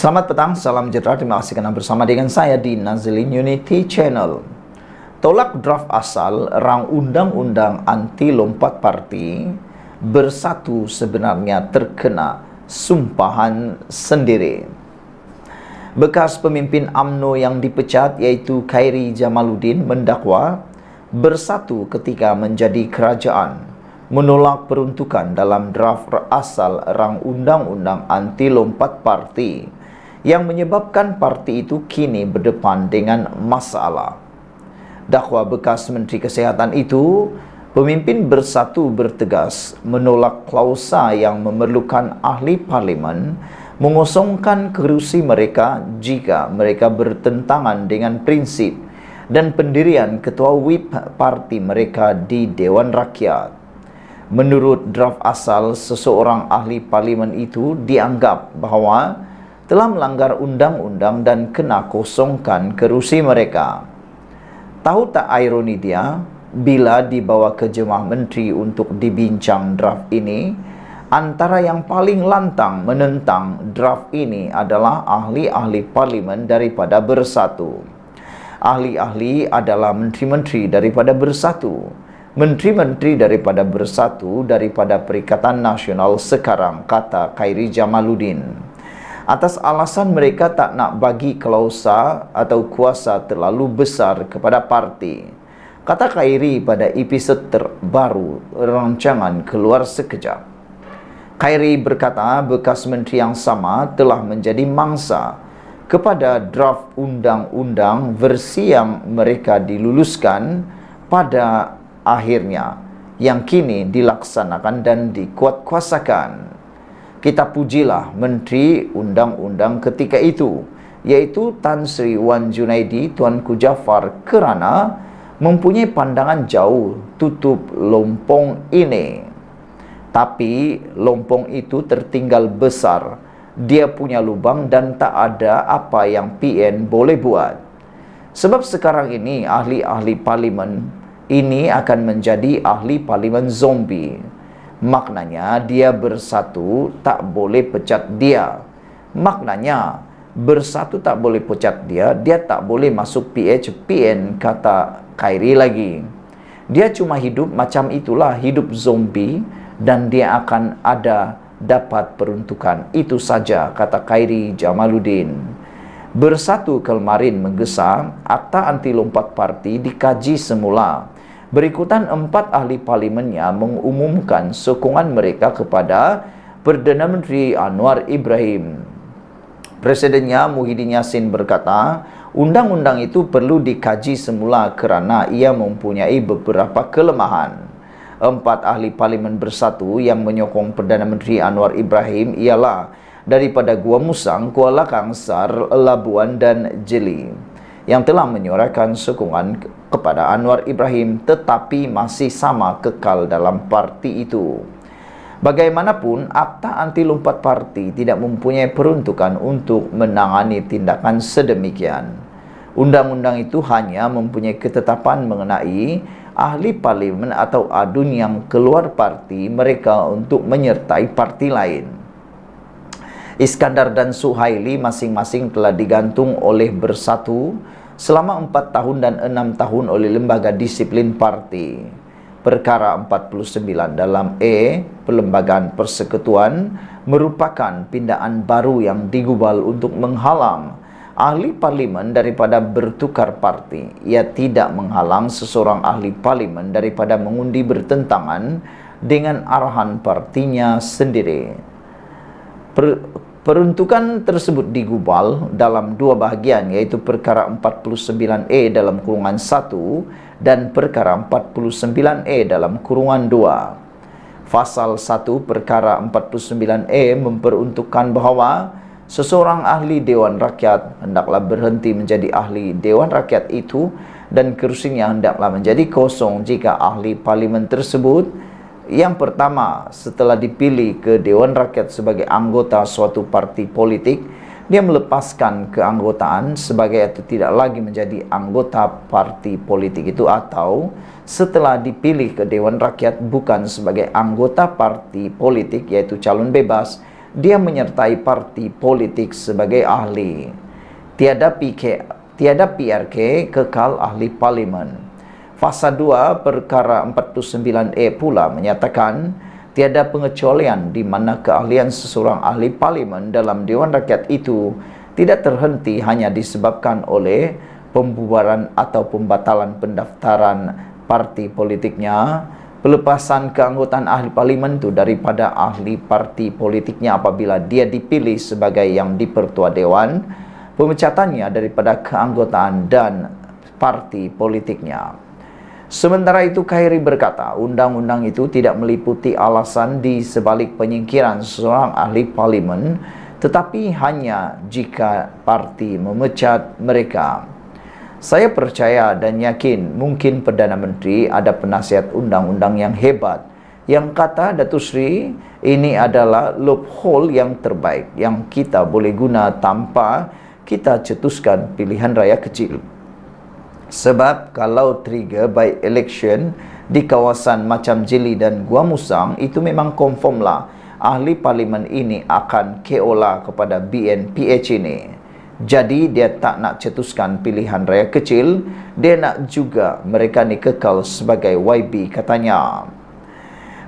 Selamat petang, salam sejahtera. Terima kasih kerana bersama dengan saya di Nazilin Unity Channel. Tolak draft asal rang undang-undang anti lompat parti bersatu sebenarnya terkena sumpahan sendiri. Bekas pemimpin UMNO yang dipecat iaitu Khairi Jamaluddin mendakwa bersatu ketika menjadi kerajaan menolak peruntukan dalam draft asal rang undang-undang anti lompat parti yang menyebabkan parti itu kini berdepan dengan masalah. Dakwa bekas Menteri Kesihatan itu, pemimpin bersatu bertegas menolak klausa yang memerlukan ahli parlimen mengosongkan kerusi mereka jika mereka bertentangan dengan prinsip dan pendirian ketua whip parti mereka di Dewan Rakyat. Menurut draft asal, seseorang ahli parlimen itu dianggap bahawa telah melanggar undang-undang dan kena kosongkan kerusi mereka. Tahu tak ironi dia, bila dibawa ke Jemaah Menteri untuk dibincang draft ini, antara yang paling lantang menentang draft ini adalah ahli-ahli parlimen daripada Bersatu. Ahli-ahli adalah menteri-menteri daripada Bersatu. Menteri-menteri daripada Bersatu daripada Perikatan Nasional sekarang, kata Khairi Jamaluddin. Atas alasan mereka tak nak bagi klausa atau kuasa terlalu besar kepada parti, kata Khairi pada episod terbaru rancangan Keluar Sekejap. Khairi berkata bekas menteri yang sama telah menjadi mangsa kepada draft undang-undang versi yang mereka diluluskan pada akhirnya, yang kini dilaksanakan dan dikuatkuasakan. Kita pujilah Menteri Undang-Undang ketika itu, iaitu Tan Sri Wan Junaidi Tuanku Jaafar, kerana mempunyai pandangan jauh tutup lompong ini. Tapi lompong itu tertinggal besar. Dia punya lubang dan tak ada apa yang PN boleh buat. Sebab sekarang ini ahli-ahli parlimen ini akan menjadi ahli parlimen zombie. Maknanya dia bersatu tak boleh pecat dia. Maknanya bersatu tak boleh pecat dia, dia tak boleh masuk PN, kata Khairi lagi. Dia cuma hidup macam itulah, hidup zombie, dan dia akan ada dapat peruntukan. Itu saja, kata Khairi Jamaluddin. Bersatu kemarin menggesa, Akta Anti Lompat Parti dikaji semula. Berikutan 4 ahli parlimennya mengumumkan sokongan mereka kepada Perdana Menteri Anwar Ibrahim. Presidennya Muhyiddin Yassin berkata, undang-undang itu perlu dikaji semula kerana ia mempunyai beberapa kelemahan. 4 ahli parlimen bersatu yang menyokong Perdana Menteri Anwar Ibrahim ialah daripada Gua Musang, Kuala Kangsar, Labuan dan Jeli, yang telah menyuarakan sokongan kepada Anwar Ibrahim tetapi masih sama kekal dalam parti itu. Bagaimanapun, Akta Anti Lompat Parti tidak mempunyai peruntukan untuk menangani tindakan sedemikian. Undang-undang itu hanya mempunyai ketetapan mengenai ahli parlimen atau adun yang keluar parti mereka untuk menyertai parti lain. Iskandar dan Suhaili masing-masing telah digantung oleh Bersatu selama 4 tahun dan 6 tahun oleh Lembaga Disiplin Parti. Perkara 49 dalam Perlembagaan Persekutuan merupakan pindaan baru yang digubal untuk menghalang ahli parlimen daripada bertukar parti. Ia tidak menghalang seseorang ahli parlimen daripada mengundi bertentangan dengan arahan partinya sendiri. Peruntukan tersebut digubal dalam 2 bahagian, iaitu Perkara 49A dalam kurungan 1 dan Perkara 49A dalam kurungan 2. Fasal 1 Perkara 49A memperuntukkan bahawa seseorang ahli Dewan Rakyat hendaklah berhenti menjadi ahli Dewan Rakyat itu dan kerusinya hendaklah menjadi kosong jika ahli parlimen tersebut yang pertama, setelah dipilih ke Dewan Rakyat sebagai anggota suatu parti politik, dia melepaskan keanggotaan sebagai atau tidak lagi menjadi anggota parti politik itu, atau setelah dipilih ke Dewan Rakyat bukan sebagai anggota parti politik, yaitu calon bebas, dia menyertai parti politik sebagai ahli. Tiada PRK kekal ahli parlimen. Fasa 2 perkara 49A pula menyatakan tiada pengecualian di mana keahlian seseorang ahli parlimen dalam Dewan Rakyat itu tidak terhenti hanya disebabkan oleh pembubaran atau pembatalan pendaftaran parti politiknya, pelepasan keanggotaan ahli parlimen itu daripada ahli parti politiknya apabila dia dipilih sebagai yang dipertua Dewan, pemecatannya daripada keanggotaan dan parti politiknya. Sementara itu, Khairi berkata, undang-undang itu tidak meliputi alasan di sebalik penyingkiran seorang ahli parlimen, tetapi hanya jika parti memecat mereka. Saya percaya dan yakin mungkin Perdana Menteri ada penasihat undang-undang yang hebat yang kata, Datuk Seri, ini adalah loophole yang terbaik yang kita boleh guna tanpa kita cetuskan pilihan raya kecil. Sebab kalau trigger by election di kawasan macam Jeli dan Gua Musang, itu memang confirm lah ahli parlimen ini akan keola kepada BNPH ini. Jadi dia tak nak cetuskan pilihan raya kecil, dia nak juga mereka ni kekal sebagai YB, katanya.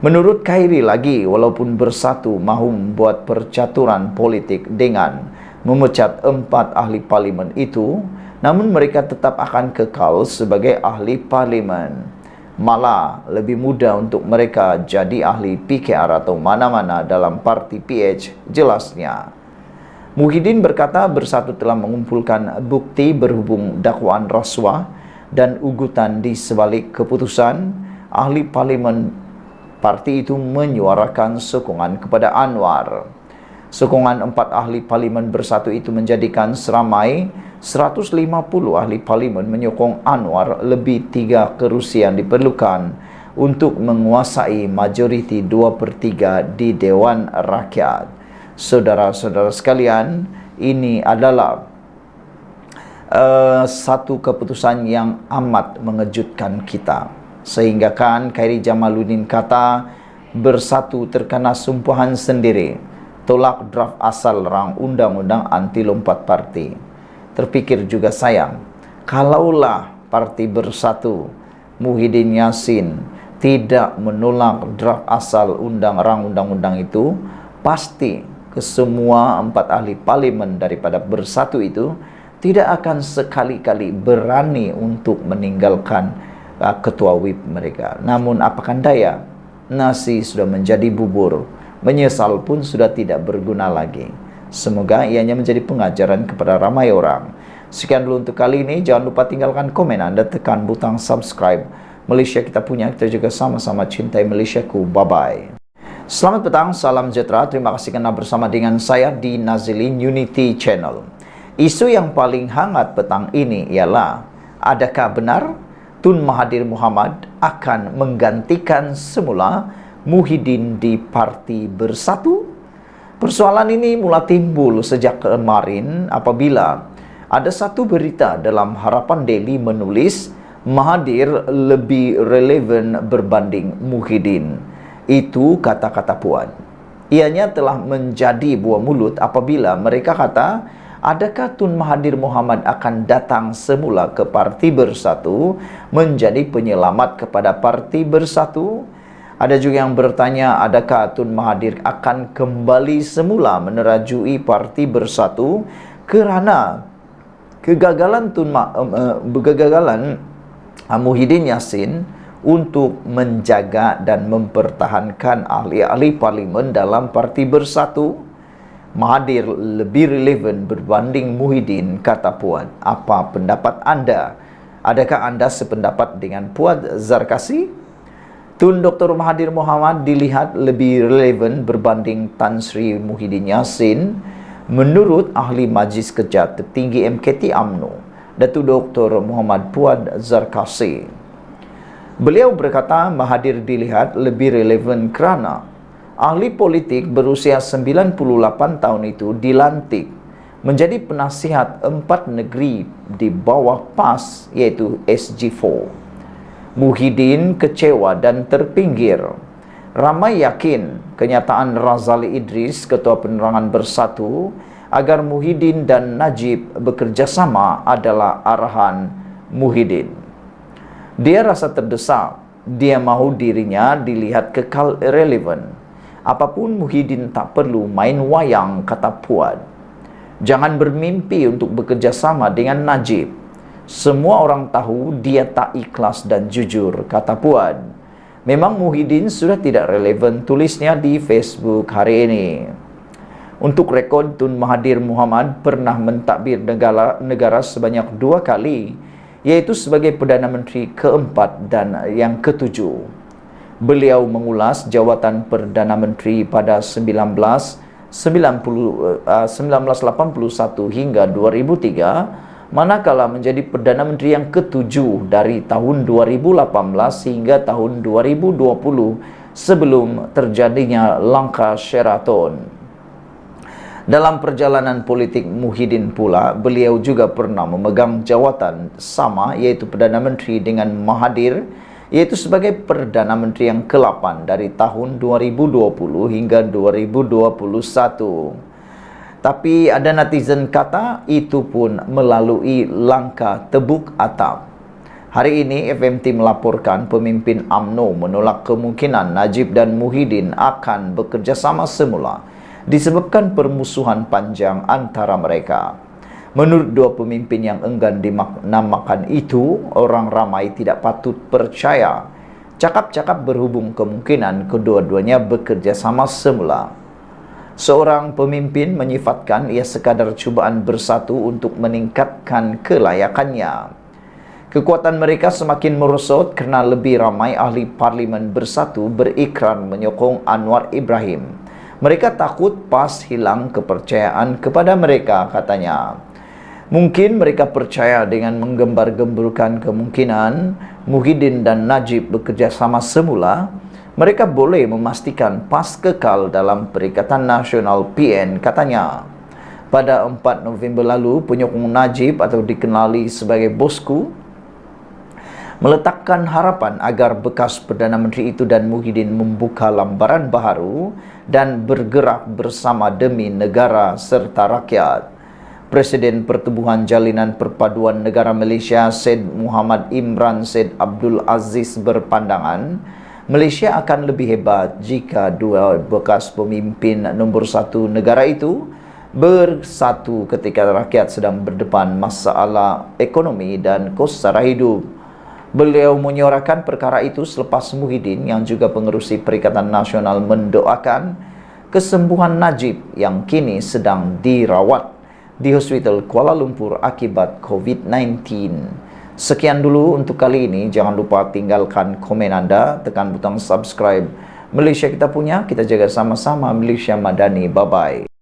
Menurut Khairi lagi, walaupun Bersatu mahu membuat percaturan politik dengan memecat 4 ahli parlimen itu, namun mereka tetap akan kekal sebagai ahli parlimen. Malah lebih mudah untuk mereka jadi ahli PKR atau mana-mana dalam parti PH, jelasnya. Muhyiddin berkata Bersatu telah mengumpulkan bukti berhubung dakwaan rasuah dan ugutan di sebalik keputusan. Ahli parlimen parti itu menyuarakan sokongan kepada Anwar. Sokongan 4 ahli parlimen Bersatu itu menjadikan seramai 150 ahli parlimen menyokong Anwar, lebih 3 kerusi yang diperlukan untuk menguasai majoriti 2/3 di Dewan Rakyat. Saudara-saudara sekalian, ini adalah satu keputusan yang amat mengejutkan kita. Sehingga kan Khairi Jamaluddin kata Bersatu terkena sumpahan sendiri, tolak draft asal rang undang-undang anti lompat parti. Terpikir juga sayang, kalaulah parti Bersatu Muhyiddin Yassin tidak menolak draft asal rang undang-undang itu, pasti kesemua 4 ahli parlimen daripada Bersatu itu tidak akan sekali-kali berani untuk meninggalkan ketua whip mereka. Namun apakan daya, nasi sudah menjadi bubur, menyesal pun sudah tidak berguna lagi. Semoga ianya menjadi pengajaran kepada ramai orang. Sekian dulu untuk kali ini. Jangan lupa tinggalkan komen Anda, tekan butang subscribe. Malaysia kita punya, kita juga sama-sama cintai Malaysiaku. Bye-bye. Selamat petang, salam sejahtera. Terima kasih kerana bersama dengan saya di Nazilin Unity Channel. Isu yang paling hangat petang ini ialah, adakah benar Tun Mahathir Mohamad akan menggantikan semula Muhyiddin di Parti Bersatu? Persoalan ini mula timbul sejak kemarin apabila ada satu berita dalam Harapan Daily menulis Mahathir lebih relevan berbanding Muhyiddin. Itu kata-kata Puan. Ianya telah menjadi buah mulut apabila mereka kata, adakah Tun Mahathir Mohamad akan datang semula ke Parti Bersatu menjadi penyelamat kepada Parti Bersatu? Ada juga yang bertanya, adakah Tun Mahathir akan kembali semula menerajui Parti Bersatu kerana kegagalan Muhyiddin Yassin untuk menjaga dan mempertahankan ahli-ahli parlimen dalam Parti Bersatu. Mahathir lebih relevan berbanding Muhyiddin, kata Puan. Apa pendapat anda? Adakah anda sependapat dengan Puan Zarkasi? Tun Dr. Mahathir Mohamad dilihat lebih relevan berbanding Tan Sri Muhyiddin Yassin menurut ahli Majlis Kerja Tertinggi MKT UMNO, Datuk Dr. Muhammad Puan Zarkasi. Beliau berkata Mahathir dilihat lebih relevan kerana ahli politik berusia 98 tahun itu dilantik menjadi penasihat 4 negeri di bawah PAS, iaitu SG4. Muhyiddin kecewa dan terpinggir. Ramai yakin kenyataan Razali Idris, Ketua Penerangan Bersatu, agar Muhyiddin dan Najib bekerja sama adalah arahan Muhyiddin. Dia rasa terdesak, dia mahu dirinya dilihat kekal relevan. Apapun Muhyiddin tak perlu main wayang, kata Puad. Jangan bermimpi untuk bekerja sama dengan Najib. Semua orang tahu dia tak ikhlas dan jujur, kata Puad. Memang Muhyiddin sudah tidak relevan, tulisnya di Facebook hari ini. Untuk rekod, Tun Mahathir Mohamad pernah mentadbir negara sebanyak 2 kali, yaitu sebagai Perdana Menteri keempat dan yang ketujuh. Beliau mengulas jawatan Perdana Menteri pada 1981 hingga 2003, manakala menjadi Perdana Menteri yang ketujuh dari tahun 2018 hingga tahun 2020 sebelum terjadinya langkah Sheraton. Dalam perjalanan politik Muhyiddin pula, beliau juga pernah memegang jawatan sama, yaitu Perdana Menteri dengan Mahathir, yaitu sebagai Perdana Menteri yang ke-8 dari tahun 2020 hingga 2021. Tapi ada netizen kata itu pun melalui langkah tebuk atap. Hari ini FMT melaporkan pemimpin UMNO menolak kemungkinan Najib dan Muhyiddin akan bekerja sama semula disebabkan permusuhan panjang antara mereka. Menurut dua pemimpin yang enggan dinamakan itu, orang ramai tidak patut percaya. Cakap-cakap berhubung kemungkinan kedua-duanya bekerja sama semula. Seorang pemimpin menyifatkan ia sekadar cubaan bersatu untuk meningkatkan kelayakannya. Kekuatan mereka semakin merosot kerana lebih ramai ahli parlimen bersatu berikrar menyokong Anwar Ibrahim. Mereka takut PAS hilang kepercayaan kepada mereka, katanya. Mungkin mereka percaya dengan menggembar-gemburkan kemungkinan Muhyiddin dan Najib bekerja sama semula, mereka boleh memastikan PAS kekal dalam Perikatan Nasional PN, katanya. Pada 4 November lalu, penyokong Najib atau dikenali sebagai Bosku meletakkan harapan agar bekas Perdana Menteri itu dan Muhyiddin membuka lambaran baharu dan bergerak bersama demi negara serta rakyat. Presiden Pertubuhan Jalinan Perpaduan Negara Malaysia, Syed Muhammad Imran Syed Abdul Aziz berpandangan, Malaysia akan lebih hebat jika dua bekas pemimpin nombor 1 negara itu bersatu ketika rakyat sedang berdepan masalah ekonomi dan kos sara hidup. Beliau menyuarakan perkara itu selepas Muhyiddin yang juga pengerusi Perikatan Nasional mendoakan kesembuhan Najib yang kini sedang dirawat di Hospital Kuala Lumpur akibat COVID-19. Sekian dulu untuk kali ini. Jangan lupa tinggalkan komen anda, tekan butang subscribe. Malaysia kita punya, kita jaga sama-sama. Malaysia Madani. Bye-bye.